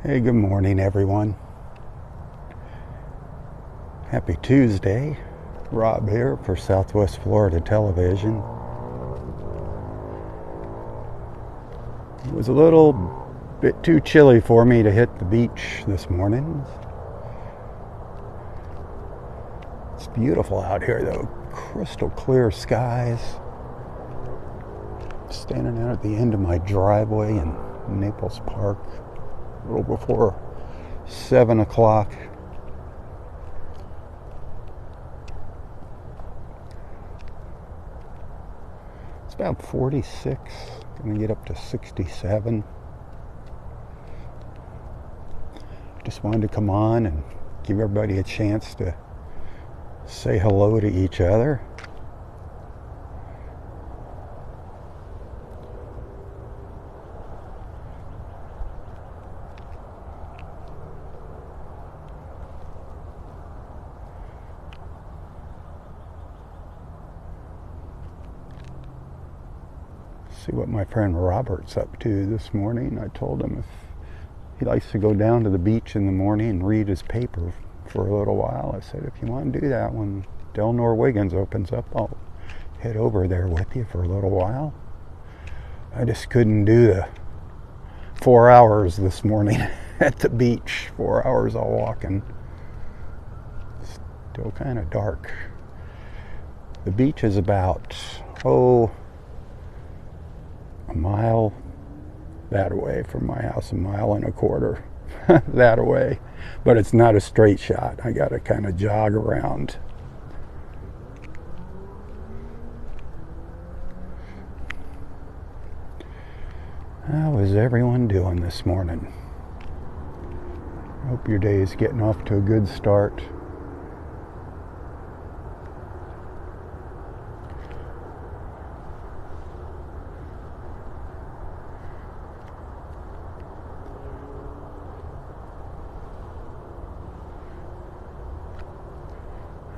Hey, good morning, everyone. Happy Tuesday. Rob here for Southwest Florida Television. It was a little bit too chilly for me to hit the beach this morning. It's beautiful out here, though. Crystal clear skies. Standing out at the end of my driveway in Naples Park a little before 7 o'clock. It's about 46, gonna get up to 67. Just wanted to come on and give everybody a chance to say hello to each other. See what my friend Robert's up to this morning. I told him if he likes to go down to the beach in the morning and read his paper for a little while. I said, if you want to do that when Delnor Wiggins opens up, I'll head over there with you for a little while. I just couldn't do the 4 hours this morning at the beach. 4 hours all walking. Still kind of dark. The beach is about, a mile that way from my house, 1.25 miles that away. But it's not a straight shot. I got to kind of jog around. How is everyone doing this morning? Hope your day is getting off to a good start.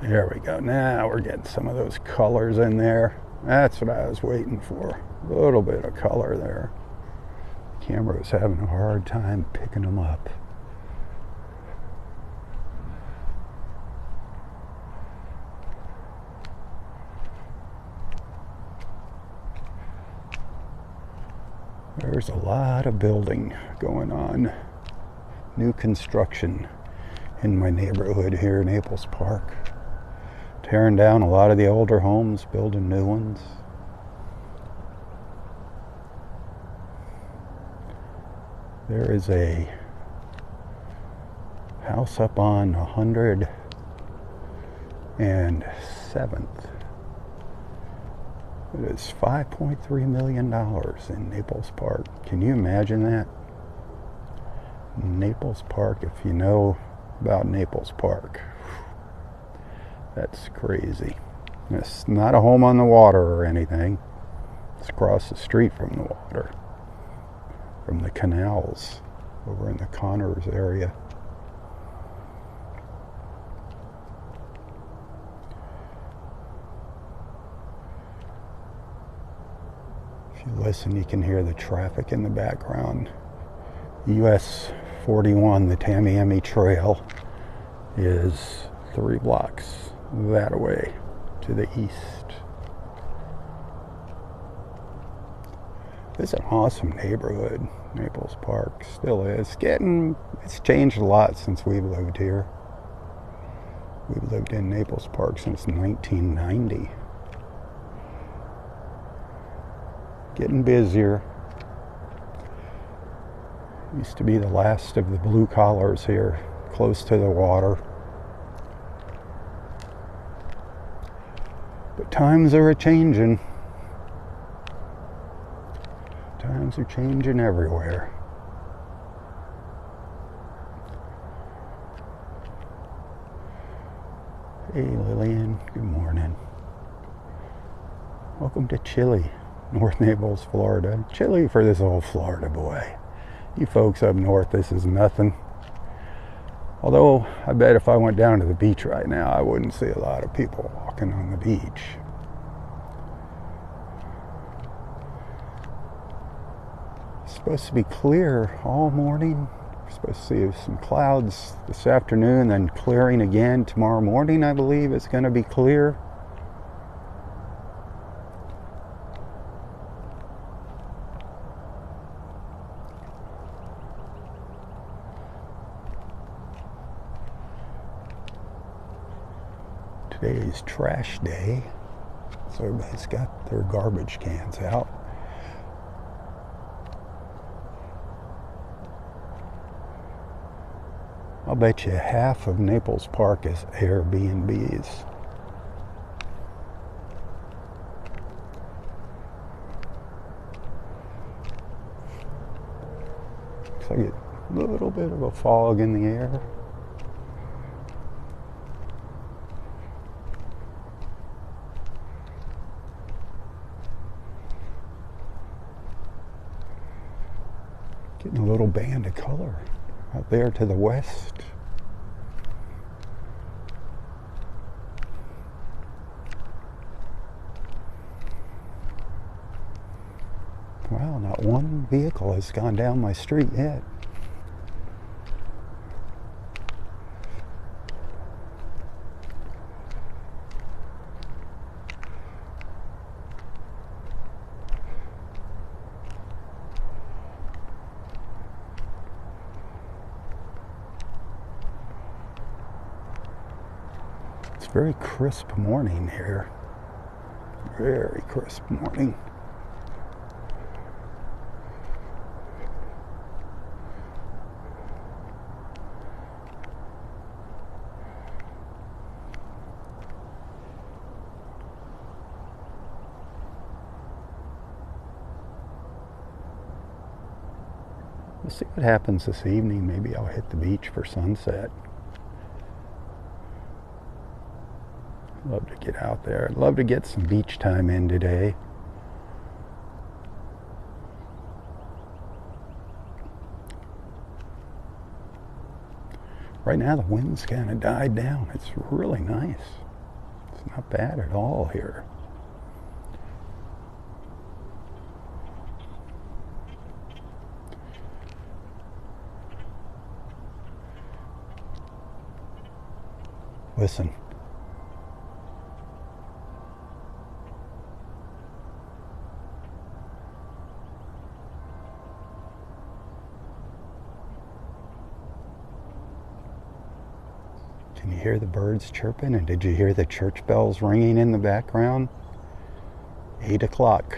There we go. Now we're getting some of those colors in there. That's what I was waiting for. A little bit of color there. Camera was having a hard time picking them up. There's a lot of building going on. New construction in my neighborhood here in Naples Park. Tearing down a lot of the older homes, building new ones. There is a house up on 107th. It is $5.3 million in Naples Park. Can you imagine that? Naples Park, if you know about Naples Park. That's crazy. It's not a home on the water or anything. It's across the street from the water. From the canals over in the Connors area. If you listen, you can hear the traffic in the background. US 41, the Tamiami Trail, is 3 blocks that way to the east. It's an awesome neighborhood, Naples Park. Still is. It's changed a lot since we've lived here. We've lived in Naples Park since 1990. Getting busier. Used to be the last of the blue collars here, close to the water. But times are a-changing. Times are changing everywhere. Hey Lillian, good morning. Welcome to chilly North Naples, Florida. Chilly for this old Florida boy. You folks up north, this is nothing. Although, I bet if I went down to the beach right now, I wouldn't see a lot of people walking on the beach. It's supposed to be clear all morning. It's supposed to see some clouds this afternoon, then clearing again tomorrow morning. I believe it's going to be clear. Today is trash day, so everybody's got their garbage cans out. I'll bet you half of Naples Park is Airbnbs. Looks like a little bit of a fog in the air. Getting a little band of color out there to the west. Wow, not one vehicle has gone down my street yet. It's a very crisp morning here. Very crisp morning. We'll see what happens this evening. Maybe I'll hit the beach for sunset. Love to get out there. I'd love to get some beach time in today. Right now the wind's kind of died down. It's really nice. It's not bad at all here. Listen. Can you hear the birds chirping? And did you hear the church bells ringing in the background? 8 o'clock.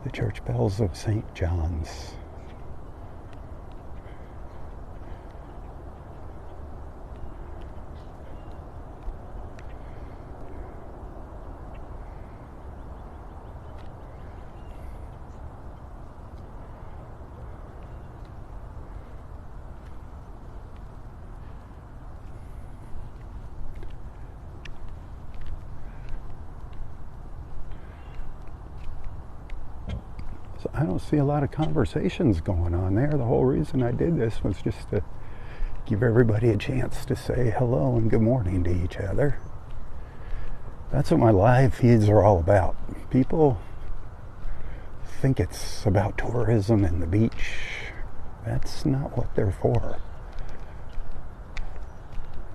The church bells of St. John's. So I don't see a lot of conversations going on there. The whole reason I did this was just to give everybody a chance to say hello and good morning to each other. That's what my live feeds are all about. People think it's about tourism and the beach. That's not what they're for.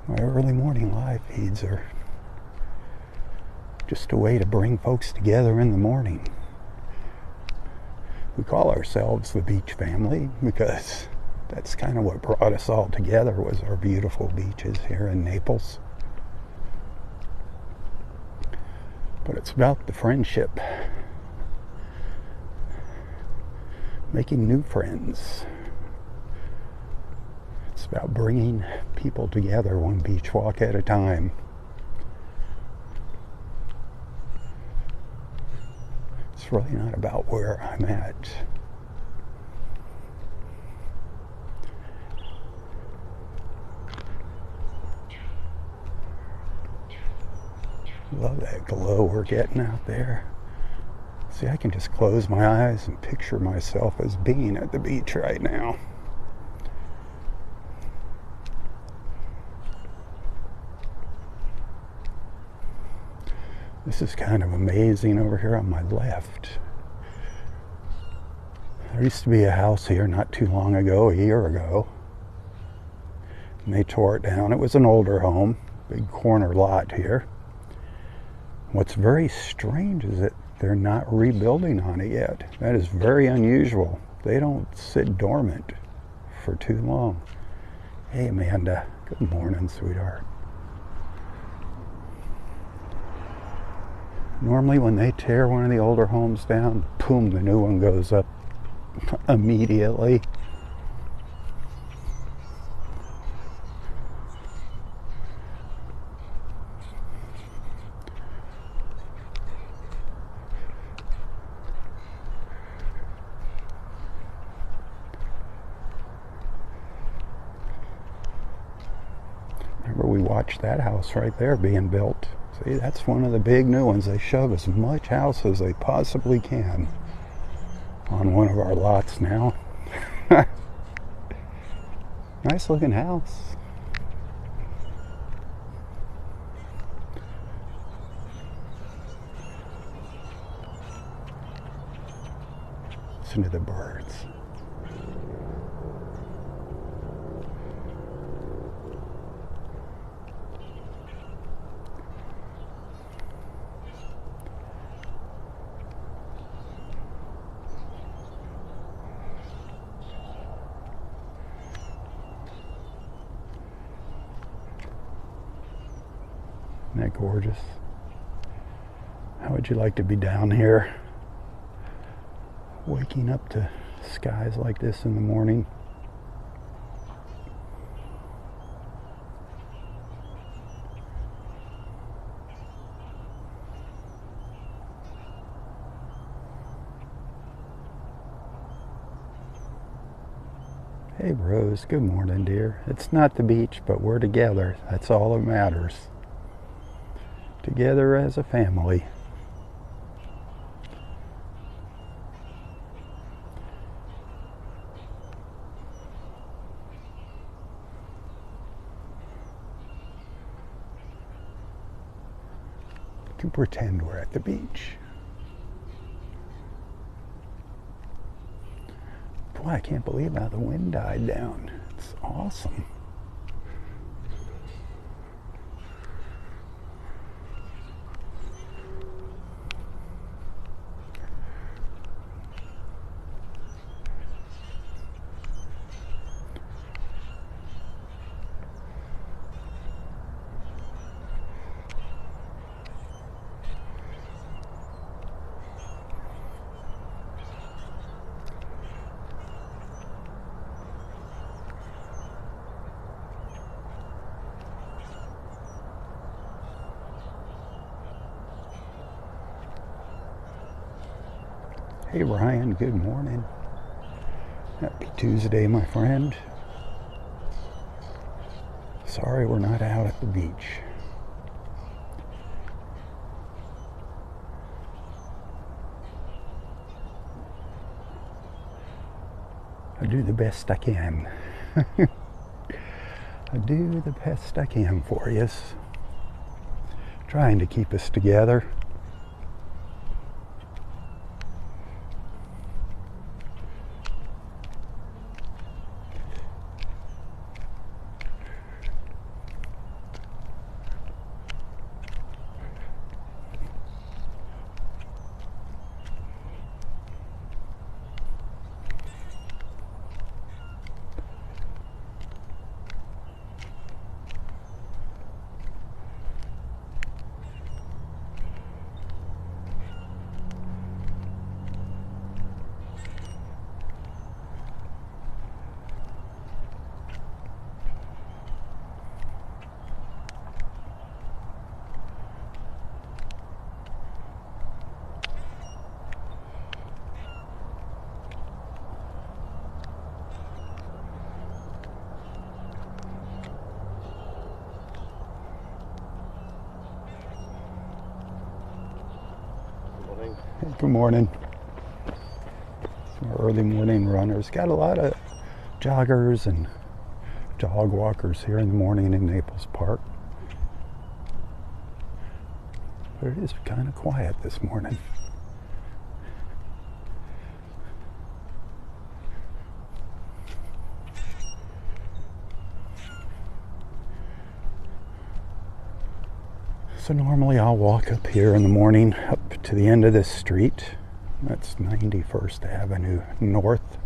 My early morning live feeds are just a way to bring folks together in the morning. We call ourselves the beach family because that's kind of what brought us all together, was our beautiful beaches here in Naples. But it's about the friendship, making new friends. It's about bringing people together one beach walk at a time. It's really not about where I'm at. Love that glow we're getting out there. See, I can just close my eyes and picture myself as being at the beach right now. This is kind of amazing over here on my left. There used to be a house here not too long ago, a year ago, and they tore it down. It was an older home, big corner lot here. What's very strange is that they're not rebuilding on it yet. That is very unusual. They don't sit dormant for too long. Hey, Amanda. Good morning, sweetheart. Normally when they tear one of the older homes down, boom, the new one goes up immediately. Remember, we watched that house right there being built. See, that's one of the big new ones. They shove as much house as they possibly can on one of our lots now. Nice looking house. Listen to the birds. Isn't that gorgeous? How would you like to be down here, waking up to skies like this in the morning? Hey Rose, good morning, dear. It's not the beach, but we're together. That's all that matters. Together as a family. To pretend we're at the beach. Boy, I can't believe how the wind died down. It's awesome. Hey Ryan, good morning. Happy Tuesday, my friend. Sorry we're not out at the beach. I do the best I can. I do the best I can for you. Trying to keep us together. Good morning. Our early morning runners. Got a lot of joggers and dog walkers here in the morning in Naples Park. But it is kind of quiet this morning. So normally I'll walk up here in the morning up to the end of this street. That's 91st Avenue North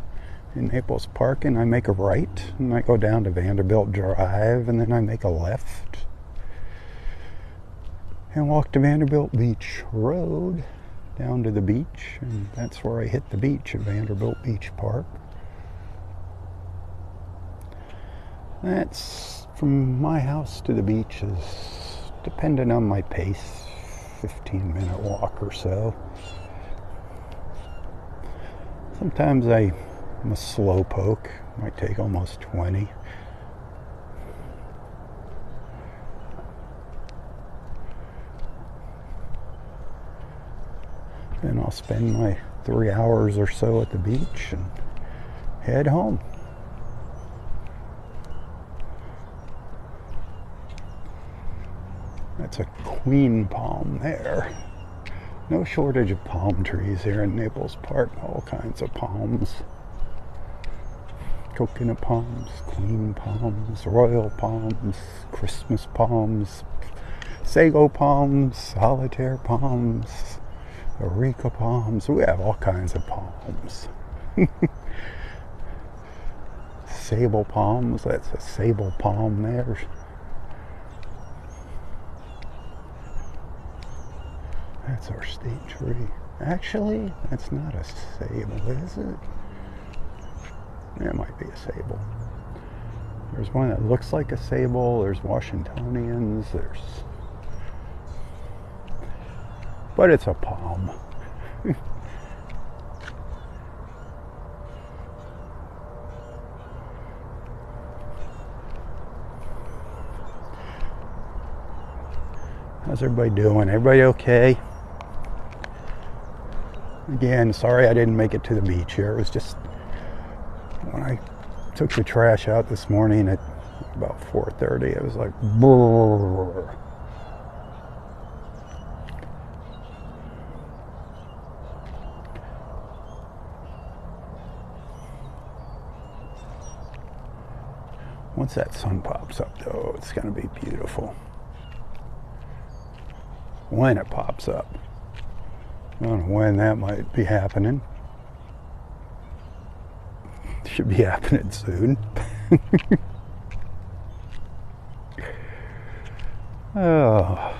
in Naples Park, and I make a right and I go down to Vanderbilt Drive, and then I make a left and walk to Vanderbilt Beach Road down to the beach, and that's where I hit the beach at Vanderbilt Beach Park. That's from my house to the beach is, depending on my pace, 15-minute walk or so. Sometimes I'm a slow poke, might take almost 20. Then I'll spend my 3 hours or so at the beach and head home. That's a queen palm there. No shortage of palm trees here in Naples Park. All kinds of palms. Coconut palms, queen palms, royal palms, Christmas palms, sago palms, solitaire palms, areca palms. We have all kinds of palms. Sable palms. That's a sable palm there. That's our state tree. Actually, that's not a sable, is it? It might be a sable. There's one that looks like a sable. There's Washingtonians. But it's a palm. How's everybody doing? Everybody okay? Again, sorry I didn't make it to the beach here. It was just when I took the trash out this morning at about 4:30, it was like brrr. Once that sun pops up though, it's gonna be beautiful. When it pops up. I don't know when that might be happening. Should be happening soon. Oh.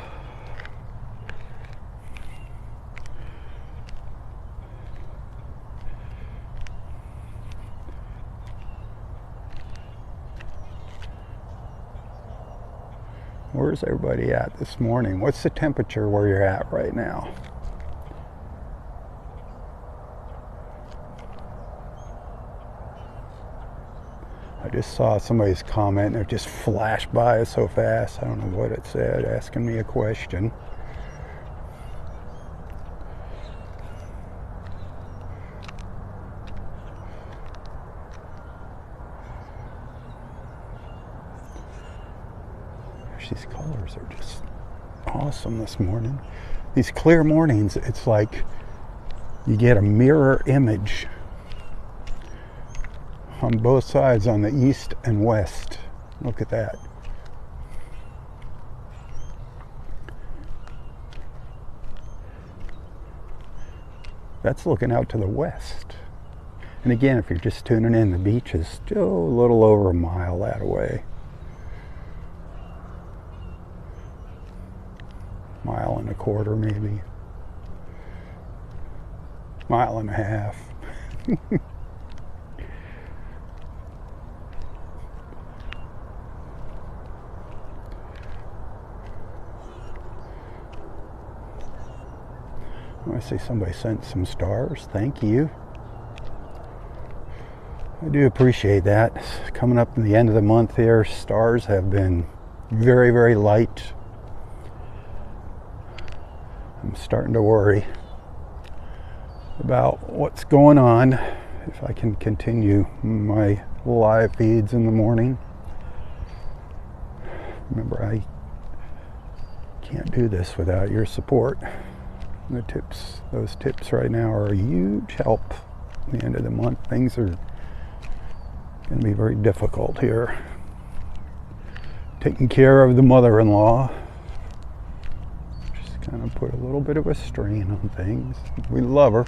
Where's everybody at this morning? What's the temperature where you're at right now? I just saw somebody's comment and it just flashed by so fast. I don't know what it said, asking me a question. These colors are just awesome this morning. These clear mornings, it's like you get a mirror image on both sides, on the east and west. Look at that. That's looking out to the west. And again, if you're just tuning in, the beach is still a little over a mile that way. Mile and a quarter, maybe. Mile and a half. I see somebody sent some stars. Thank you. I do appreciate that. Coming up in the end of the month here, stars have been very, very light. I'm starting to worry about what's going on, if I can continue my live feeds in the morning. Remember, I can't do this without your support. The tips, those tips right now are a huge help at the end of the month. Things are going to be very difficult here. Taking care of the mother-in-law kind of put a little bit of a strain on things. We love her.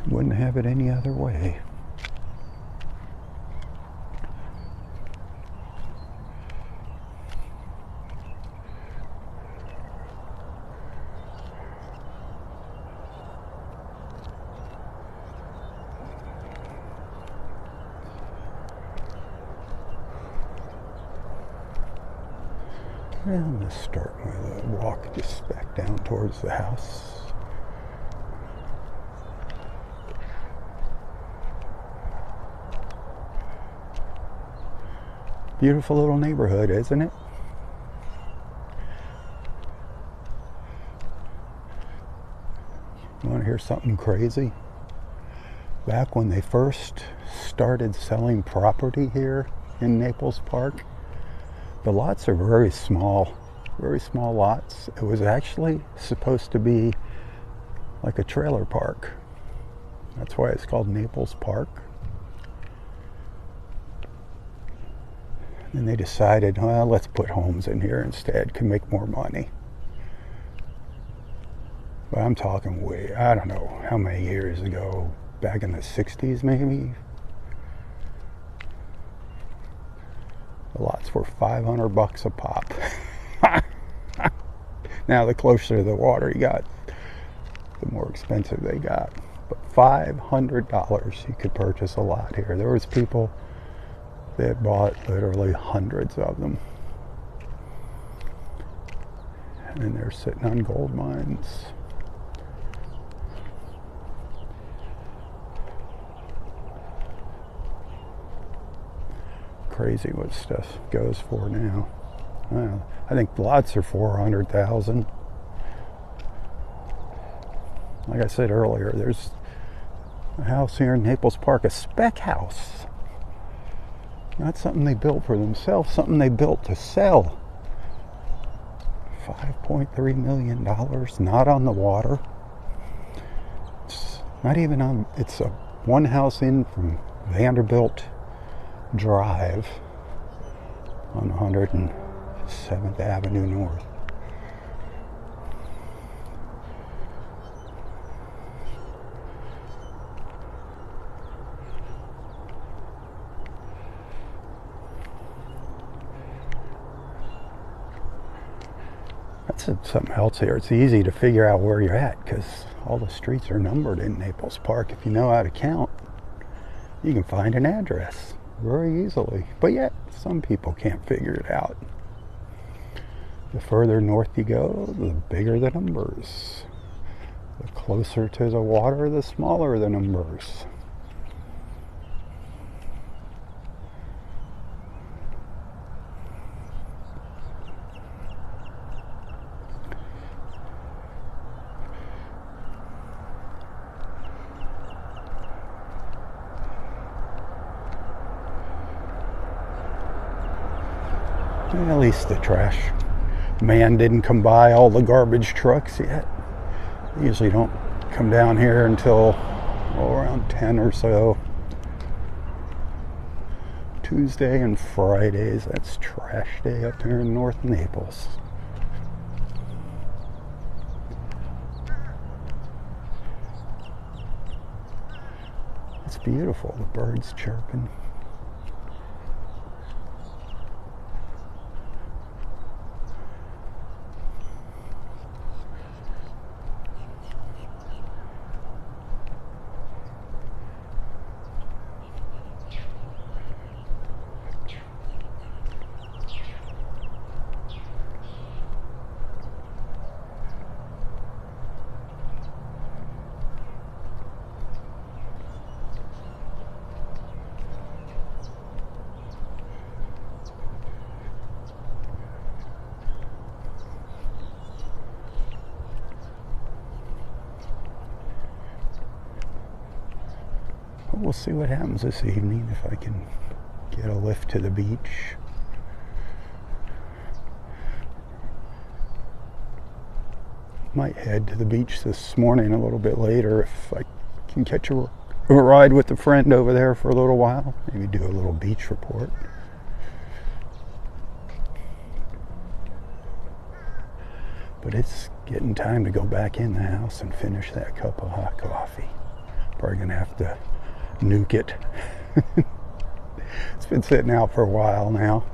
Wouldn't have it any other way. And I'm going to start my walk just back down towards the house. Beautiful little neighborhood, isn't it? You want to hear something crazy? Back when they first started selling property here in Naples Park, the lots are very small lots. It was actually supposed to be like a trailer park. That's why it's called Naples Park. And they decided, well, let's put homes in here instead, can make more money. But I'm talking way, I don't know how many years ago, back in the 60s maybe. The lots were $500 a pop. Now the closer to the water you got, the more expensive they got. But $500 you could purchase a lot here. There was people that bought literally hundreds of them. And they're sitting on gold mines. Crazy what stuff goes for now. Well, I think lots are 400,000. Like I said earlier, there's a house here in Naples Park, a spec house. Not something they built for themselves, something they built to sell. $5.3 million, not on the water. It's not even on, it's a one house in from Vanderbilt Drive on 107th Avenue North. That's something else here. It's easy to figure out where you're at because all the streets are numbered in Naples Park. If you know how to count, you can find an address very easily. But yet, some people can't figure it out. The further north you go, the bigger the numbers. The closer to the water, the smaller the numbers. At least the trash man didn't come by all the garbage trucks yet. They usually don't come down here until around 10 or so. Tuesday and Fridays, that's trash day up here in North Naples. It's beautiful, the birds chirping. We'll see what happens this evening, if I can get a lift to the beach. Might head to the beach this morning a little bit later if I can catch a ride with a friend over there for a little while. Maybe do a little beach report. But it's getting time to go back in the house and finish that cup of hot coffee. Probably gonna have to nuke it. It's been sitting out for a while now.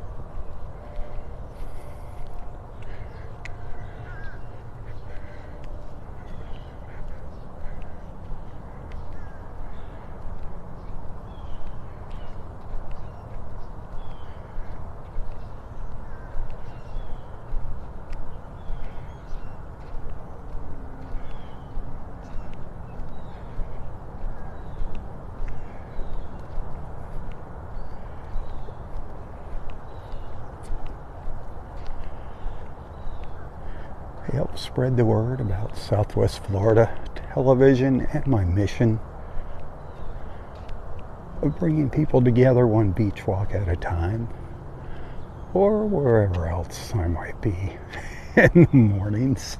Help spread the word about Southwest Florida television and my mission of bringing people together one beach walk at a time, or wherever else I might be in the mornings.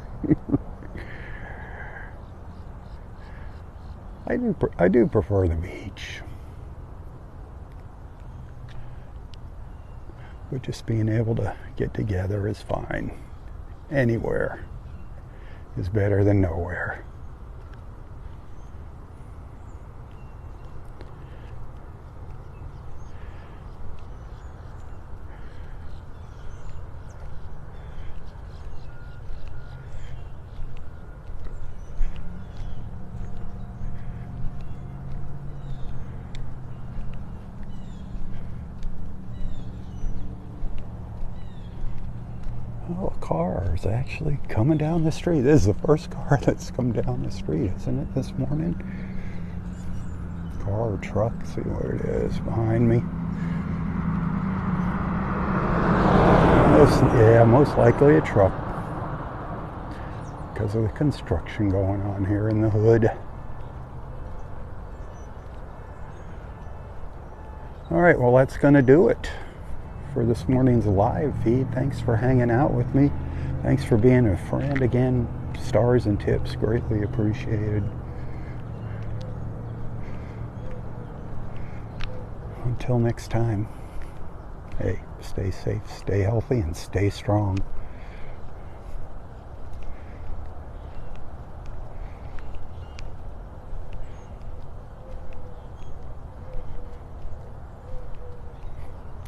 I do prefer the beach, but just being able to get together is fine. Anywhere is better than nowhere. Oh, a car is actually coming down the street. This is the first car that's come down the street, isn't it, this morning? Car or truck, see what it is behind me. Most likely a truck, because of the construction going on here in the hood. All right, well, that's going to do it for this morning's live feed. Thanks for hanging out with me. Thanks for being a friend again. Stars and tips greatly appreciated. Until next time, hey, stay safe, stay healthy, and stay strong.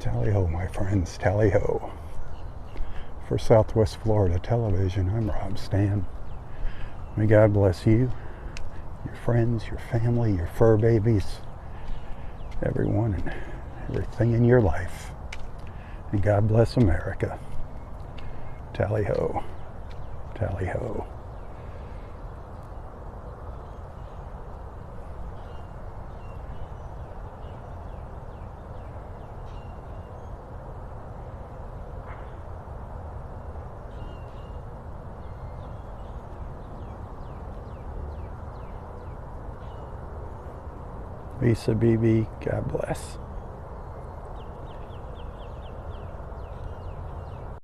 Tally-ho, my friends, tally-ho. For Southwest Florida Television, I'm Robb Stan. May God bless you, your friends, your family, your fur babies, everyone and everything in your life. And God bless America. Tally-ho, tally-ho. Lisa BB, God bless.